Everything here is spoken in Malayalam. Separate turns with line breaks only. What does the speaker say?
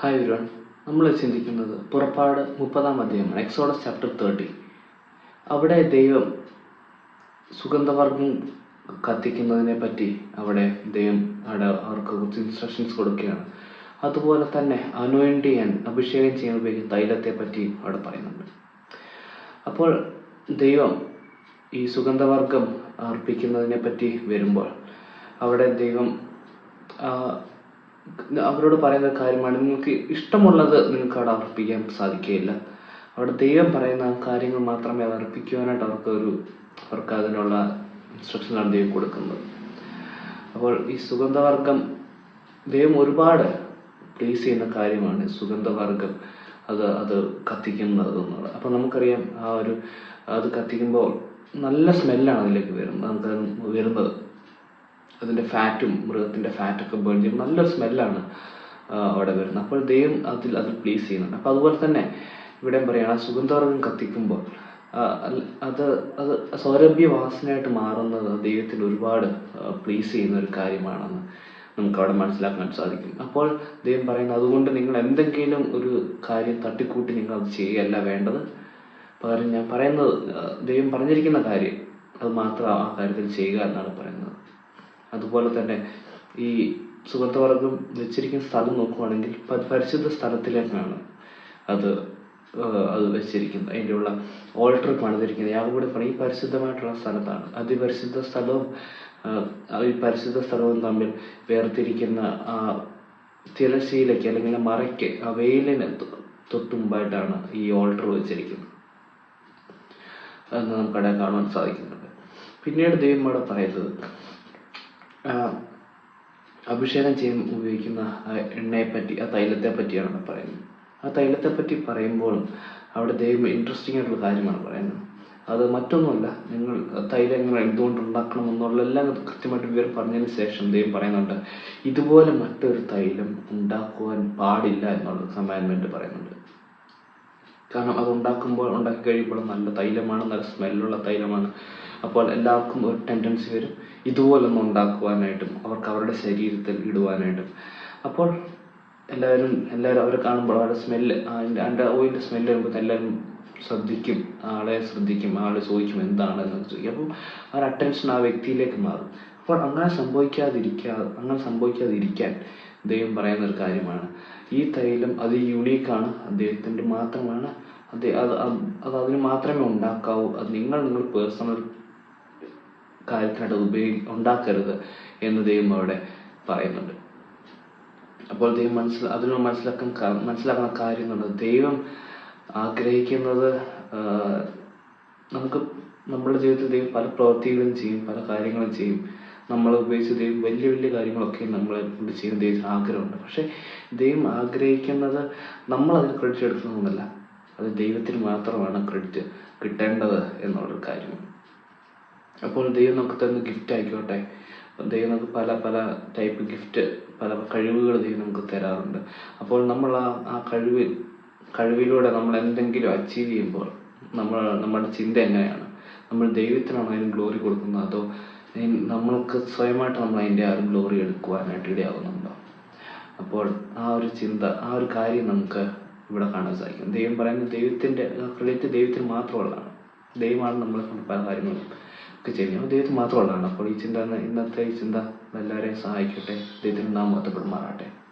Hi everyone. നമ്മൾ ചിന്തിക്കുന്നത് പുറപ്പാട് 30-ാം അധ്യായമാണ്, എക്സോഡസ് ചാപ്റ്റർ 30. അവിടെ ദൈവം സുഗന്ധവർഗ്ഗം കത്തിക്കുന്നതിനെ പറ്റി ദൈവം അവർക്ക് കുറച്ച് ഇൻസ്ട്രക്ഷൻസ് കൊടുക്കുകയാണ്. അതുപോലെ തന്നെ അനോയിന്റ് ചെയ്യാൻ, അഭിഷേകം ചെയ്യാൻ ഉപയോഗിക്കുന്ന തൈലത്തെ പറ്റി അവിടെ പറയുന്നുണ്ട്. അപ്പോൾ ദൈവം ഈ സുഗന്ധവർഗ്ഗം അർപ്പിക്കുന്നതിനെ പറ്റി വരുമ്പോൾ അവിടെ ദൈവം അവരോട് പറയുന്ന കാര്യമാണ്, നിങ്ങൾക്ക് ഇഷ്ടമുള്ളത് നിങ്ങൾക്ക് അവിടെ അർപ്പിക്കാൻ സാധിക്കുകയില്ല. അവിടെ ദൈവം പറയുന്ന കാര്യങ്ങൾ മാത്രമേ അത് അർപ്പിക്കുവാനായിട്ട് അവർക്ക് അതിനുള്ള ഇൻസ്ട്രക്ഷനാണ് ദൈവം കൊടുക്കുന്നത്. അപ്പോൾ ഈ സുഗന്ധവർഗ്ഗം ദൈവം ഒരുപാട് പ്ലേസ് ചെയ്യുന്ന കാര്യമാണ് സുഗന്ധവർഗ്ഗം അത് കത്തിക്കുന്നത് എന്നുള്ളത്. അപ്പോൾ നമുക്കറിയാം അത് കത്തിക്കുമ്പോൾ നല്ല സ്മെല്ലാണ് അതിലേക്ക് വരുന്നത്. അതിൻ്റെ ഫാറ്റും മൃഗത്തിൻ്റെ ഫാറ്റൊക്കെ ബേൺ ചെയ്യുമ്പോൾ നല്ലൊരു സ്മെല്ലാണ് അവിടെ വരുന്നത്. അപ്പോൾ ദൈവം അതിൽ പ്ലേസ് ചെയ്യുന്നുണ്ട്. അപ്പോൾ അതുപോലെ തന്നെ ഇവിടെ പറയുകയാണ്, ആ സുഗന്ധവർഗ്ഗം കത്തിക്കുമ്പോൾ അത് സൗരഭ്യ വാസനയായിട്ട് മാറുന്നത് ദൈവത്തിൽ ഒരുപാട് പ്ലേസ് ചെയ്യുന്ന ഒരു കാര്യമാണെന്ന് നമുക്കവിടെ മനസ്സിലാക്കാൻ സാധിക്കും. അപ്പോൾ ദൈവം പറയുന്നത്, അതുകൊണ്ട് നിങ്ങൾ എന്തെങ്കിലും ഒരു കാര്യം തട്ടിക്കൂട്ടി നിങ്ങൾ അത് ചെയ്യുകയല്ല വേണ്ടത്. പകരം ഞാൻ പറയുന്നത്, ദൈവം പറഞ്ഞിരിക്കുന്ന കാര്യം അത് മാത്രം ആ കാര്യത്തിൽ ചെയ്യുക എന്നാണ് പറയുന്നത്. അതുപോലെ തന്നെ ഈ സുഗന്ധവർഗ്ഗം വെച്ചിരിക്കുന്ന സ്ഥലം നോക്കുവാണെങ്കിൽ പരിശുദ്ധ സ്ഥലത്തിലേക്കാണ് അത് വെച്ചിരിക്കുന്നത്. അതിൻ്റെ ഉള്ള ഓൾട്ടർ പണിതിരിക്കുന്നത് യാഗപീഠം ഈ പരിശുദ്ധമായിട്ടുള്ള സ്ഥലത്താണ്. അതിപരിശുദ്ധ സ്ഥലവും ഈ പരിശുദ്ധ സ്ഥലവും തമ്മിൽ വേർതിരിക്കുന്ന ആ തിരശ്ശീലയ്ക്ക് അല്ലെങ്കിൽ മറയ്ക്ക്, ആ വെയിലിന് തൊട്ട് മുമ്പായിട്ടാണ് ഈ ഓൾട്ടർ വെച്ചിരിക്കുന്നത് എന്ന് നമുക്കവിടെ കാണാൻ സാധിക്കുന്നുണ്ട്. പിന്നീട് ദൈവം അവിടെ പറയുന്നത്, അഭിഷേകം ചെയ്യാൻ ഉപയോഗിക്കുന്ന എണ്ണയെപ്പറ്റി, ആ തൈലത്തെ പറ്റിയാണ് പറയുന്നത്. ആ തൈലത്തെ പറ്റി പറയുമ്പോഴും അവിടെ ദൈവം ഇൻട്രസ്റ്റിംഗ് ആയിട്ടുള്ള കാര്യമാണ് പറയുന്നത്. അത് മറ്റൊന്നുമല്ല, നിങ്ങൾ തൈലങ്ങൾ എന്തുകൊണ്ട് ഉണ്ടാക്കണം എന്നുള്ളതെല്ലാം കൃത്യമായിട്ട് വിവരം പറഞ്ഞതിന് ശേഷം ദൈവം പറയുന്നുണ്ട്, ഇതുപോലെ മറ്റൊരു തൈലം ഉണ്ടാക്കുവാൻ പാടില്ല എന്നുള്ള കമാൻഡ്മെന്റ് പറയുന്നുണ്ട്. കാരണം അത് ഉണ്ടാക്കി കഴിയുമ്പോൾ നല്ല തൈലമാണ്, നല്ല സ്മെല്ലുള്ള തൈലമാണ്. അപ്പോൾ എല്ലാവർക്കും ഒരു ടെൻഡൻസി വരും ഇതുപോലൊന്നും ഉണ്ടാക്കുവാനായിട്ടും അവരുടെ ശരീരത്തിൽ ഇടുവാനായിട്ടും. അപ്പോൾ എല്ലാവരും അവരെ കാണുമ്പോൾ അവരുടെ സ്മെല്ല്, അതിൻ്റെ ഓയിലിൻ്റെ സ്മെല്ല് വരുമ്പോൾ എല്ലാവരും ആളെ ശ്രദ്ധിക്കും, ആളെ ചോദിക്കും എന്താണ് എന്നൊക്കെ ചോദിക്കും. അപ്പം ആ ഒരു അറ്റൻഷൻ ആ വ്യക്തിയിലേക്ക് മാറും. അപ്പോൾ അങ്ങനെ സംഭവിക്കാതിരിക്കാൻ ദൈവം പറയുന്ന ഒരു കാര്യമാണ്, ഈ തൈലം അത് യൂണീക്കാണ്, അദ്ദേഹത്തിൻ്റെ മാത്രമാണ്, അത് അതിന് മാത്രമേ ഉണ്ടാക്കാവൂ. അത് നിങ്ങൾ പേഴ്സണൽ കാര്യത്തിനായിട്ട് ഉണ്ടാക്കരുത് എന്ന് ദൈവം അവിടെ പറയുന്നുണ്ട്. അപ്പോൾ ദൈവം മനസ്സിലാക്കുന്ന കാര്യം എന്നുള്ളത്, ദൈവം ആഗ്രഹിക്കുന്നത് നമ്മുടെ ജീവിതത്തിൽ ദൈവം പല പ്രവൃത്തികളും ചെയ്യും, പല കാര്യങ്ങളും ചെയ്യും. നമ്മളെ ഉപയോഗിച്ച് ദൈവം വലിയ വലിയ കാര്യങ്ങളൊക്കെ നമ്മളെ കൊണ്ട് ചെയ്യുന്ന ദൈവത്തിന് ആഗ്രഹമുണ്ട്. പക്ഷെ ദൈവം ആഗ്രഹിക്കുന്നത് നമ്മളതിന് ക്രെഡിറ്റ് എടുക്കുന്നതൊന്നുമല്ല, അത് ദൈവത്തിന് മാത്രമാണ് ക്രെഡിറ്റ് കിട്ടേണ്ടത് എന്നുള്ളൊരു കാര്യമാണ്. അപ്പോൾ ദൈവം നമുക്ക് തരുന്ന ഗിഫ്റ്റ് ആയിക്കോട്ടെ, ദൈവം നമുക്ക് പല ടൈപ്പ് ഗിഫ്റ്റ്, പല കഴിവുകൾ ദൈവം നമുക്ക് തരാറുണ്ട്. അപ്പോൾ നമ്മൾ ആ കഴിവിലൂടെ നമ്മൾ എന്തെങ്കിലും അച്ചീവ് ചെയ്യുമ്പോൾ നമ്മുടെ ചിന്ത എങ്ങനെയാണ്? നമ്മൾ ദൈവത്തിനാണോ അതിന് ഗ്ലോറി കൊടുക്കുന്നത്, അതോ നമ്മൾക്ക് സ്വയമായിട്ട് നമ്മൾ അതിൻ്റെ ആ ഒരു ഗ്ലോറി എടുക്കുവാനായിട്ട് ഇടയാകുന്നുണ്ടോ? അപ്പോൾ ആ ഒരു ചിന്ത, ആ ഒരു കാര്യം നമുക്ക് ഇവിടെ കാണാൻ സാധിക്കും. ദൈവം പറയുന്നത് ദൈവത്തിൻ്റെ ക്രെഡിറ്റ് ദൈവത്തിന് മാത്രമുള്ളതാണ്. ദൈവമാണ് നമ്മളെ കൊണ്ട് പല കാര്യങ്ങളും ഒക്കെ ചെയ്യുന്നത്, ദൈവത്തിന് മാത്രമുള്ളതാണ്. അപ്പോൾ ഇന്നത്തെ ഈ ചിന്ത എല്ലാവരെയും സഹായിക്കട്ടെ. ദൈവത്തിൻ്റെ നാമം മഹത്വപ്പെടുമാറാകട്ടെ.